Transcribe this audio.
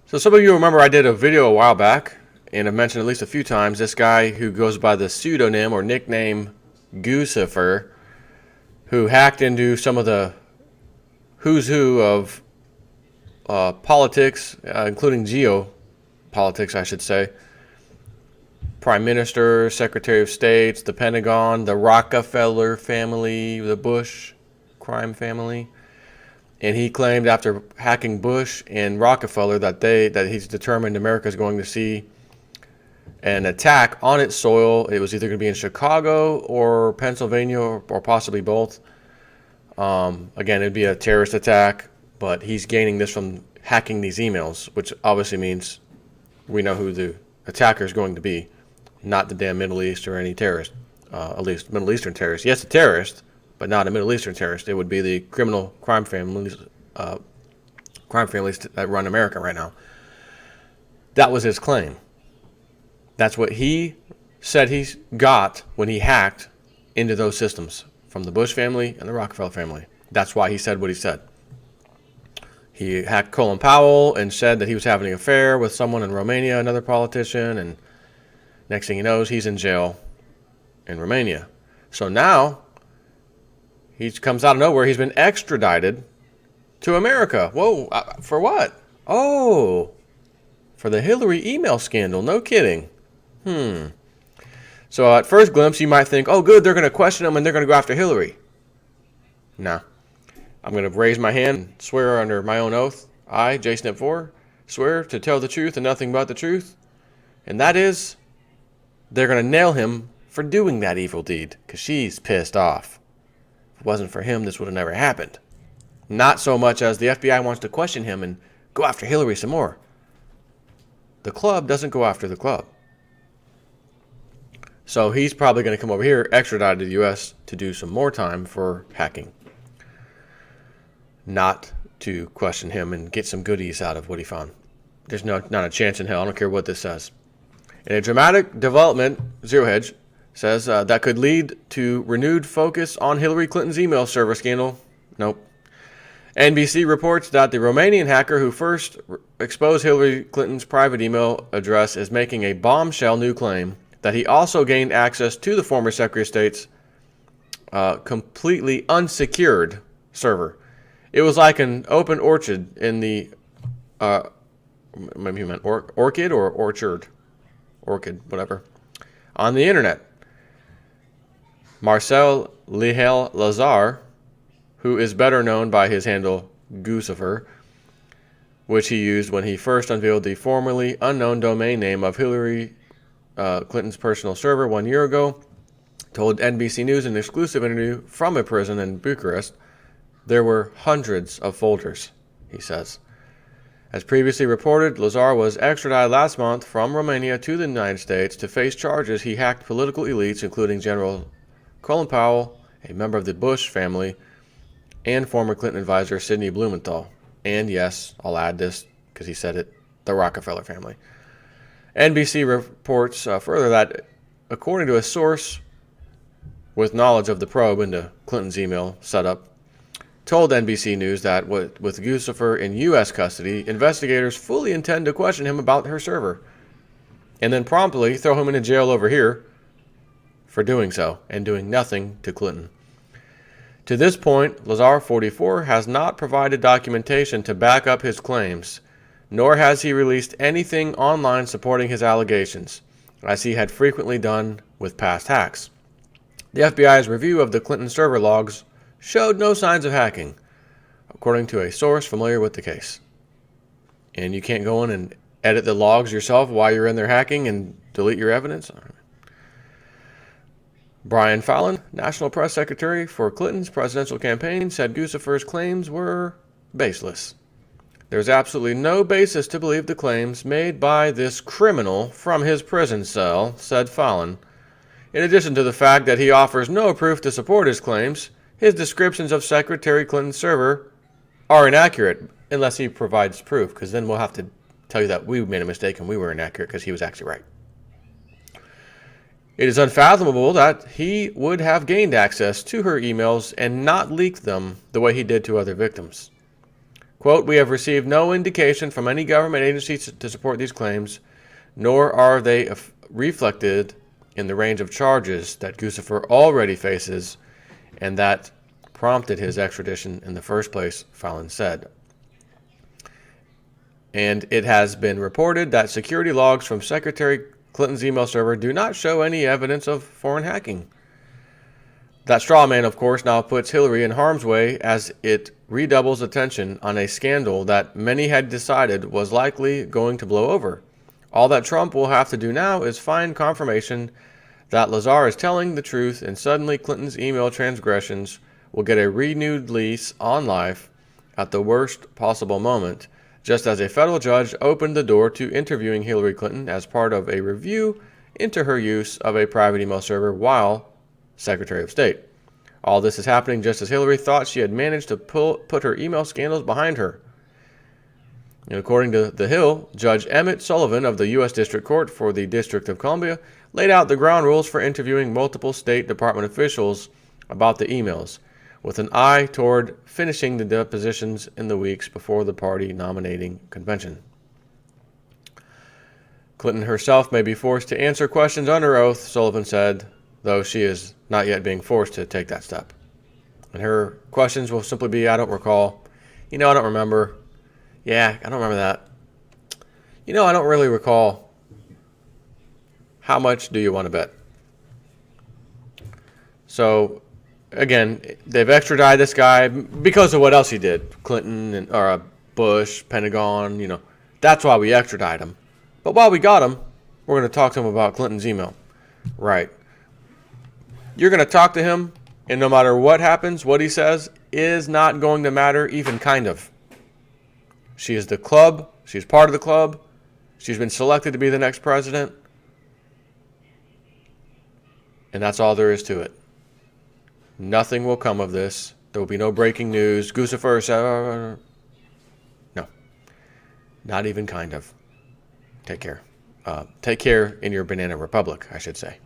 So some of you remember I did a video a while back, and I've mentioned at least a few times this guy who goes by the pseudonym or nickname Guccifer, who hacked into some of the who's who of politics, including geopolitics, I should say. Prime Minister, Secretary of State, the Pentagon, the Rockefeller family, the Bush crime family. And he claimed after hacking Bush and Rockefeller that he's determined America is going to see an attack on its soil. It was either going to be in Chicago or Pennsylvania or possibly both. Again, it'd be a terrorist attack, but he's gaining this from hacking these emails, which obviously means we know who the attacker is going to be, not the damn Middle East or any terrorist, at least Middle Eastern terrorist. Yes, a terrorist, but not a Middle Eastern terrorist. It would be the criminal crime families that run America right now. That was his claim. That's what he said he got when he hacked into those systems from the Bush family and the Rockefeller family. That's why he said what he said. He hacked Colin Powell and said that he was having an affair with someone in Romania, another politician, and next thing he knows, he's in jail in Romania. So now he comes out of nowhere. He's been extradited to America. Whoa, for what? Oh, for the Hillary email scandal. No kidding. So at first glimpse, you might think, oh, good, they're going to question him and they're going to go after Hillary. No. I'm going to raise my hand and swear under my own oath. I, JSnip4, swear to tell the truth and nothing but the truth. And that is, they're going to nail him for doing that evil deed because she's pissed off. If it wasn't for him, this would have never happened. Not so much as the FBI wants to question him and go after Hillary some more. The club doesn't go after the club. So he's probably going to come over here, extradited to the U.S. to do some more time for hacking. Not to question him and get some goodies out of what he found. There's not a chance in hell. I don't care what this says. In a dramatic development, Zero Hedge says that could lead to renewed focus on Hillary Clinton's email server scandal. Nope. NBC reports that the Romanian hacker who first exposed Hillary Clinton's private email address is making a bombshell new claim that he also gained access to the former Secretary of State's completely unsecured server. It was like an open orchard in the, maybe he meant orchid or orchard, orchid, whatever, on the internet. Marcel Lihel Lazar, who is better known by his handle Guccifer, which he used when he first unveiled the formerly unknown domain name of Hillary Clinton's personal server 1 year ago, told NBC News in an exclusive interview from a prison in Bucharest, there were hundreds of folders, he says. As previously reported, Lazar was extradited last month from Romania to the United States to face charges he hacked political elites, including General Colin Powell, a member of the Bush family, and former Clinton advisor Sidney Blumenthal. And yes, I'll add this because he said it, the Rockefeller family. NBC reports further that, according to a source with knowledge of the probe into Clinton's email setup, told NBC News that with Guccifer in U.S. custody, investigators fully intend to question him about her server and then promptly throw him into jail over here for doing so and doing nothing to Clinton. To this point, Lazar, 44, has not provided documentation to back up his claims, nor has he released anything online supporting his allegations, as he had frequently done with past hacks. The FBI's review of the Clinton server logs showed no signs of hacking, according to a source familiar with the case. And you can't go in and edit the logs yourself while you're in there hacking and delete your evidence? Brian Fallon, National Press Secretary for Clinton's presidential campaign, said Guccifer's claims were baseless. There's absolutely no basis to believe the claims made by this criminal from his prison cell, said Fallon. In addition to the fact that he offers no proof to support his claims, his descriptions of Secretary Clinton's server are inaccurate, unless he provides proof, because then we'll have to tell you that we made a mistake and we were inaccurate because he was actually right. It is unfathomable that he would have gained access to her emails and not leaked them the way he did to other victims. Quote, "We have received no indication from any government agency to support these claims, nor are they reflected in the range of charges that Guccifer already faces and that prompted his extradition in the first place," Fallon said. And it has been reported that security logs from Secretary Clinton's email server do not show any evidence of foreign hacking. That straw man, of course, now puts Hillary in harm's way as it redoubles attention on a scandal that many had decided was likely going to blow over. All that Trump will have to do now is find confirmation that Lazar is telling the truth, and suddenly Clinton's email transgressions will get a renewed lease on life at the worst possible moment, just as a federal judge opened the door to interviewing Hillary Clinton as part of a review into her use of a private email server while Secretary of State. All this is happening just as Hillary thought she had managed to put her email scandals behind her. And according to The Hill, Judge Emmett Sullivan of the U.S. District Court for the District of Columbia laid out the ground rules for interviewing multiple State Department officials about the emails, with an eye toward finishing the depositions in the weeks before the party nominating convention. Clinton herself may be forced to answer questions under oath, Sullivan said, though she is not yet being forced to take that step. And her questions will simply be, "I don't recall." "I don't remember." "Yeah, I don't remember that." "I don't really recall." "How much do you want to bet?" So, again, they've extradited this guy because of what else he did. Clinton or Bush, Pentagon, that's why we extradited him. But while we got him, we're going to talk to him about Clinton's email. Right. You're going to talk to him, and no matter what happens, what he says is not going to matter, even kind of. She is the club. She's part of the club. She's been selected to be the next president. And that's all there is to it. Nothing will come of this. There will be no breaking news. Guccifer said, no. Not even kind of. Take care. Take care in your banana republic, I should say.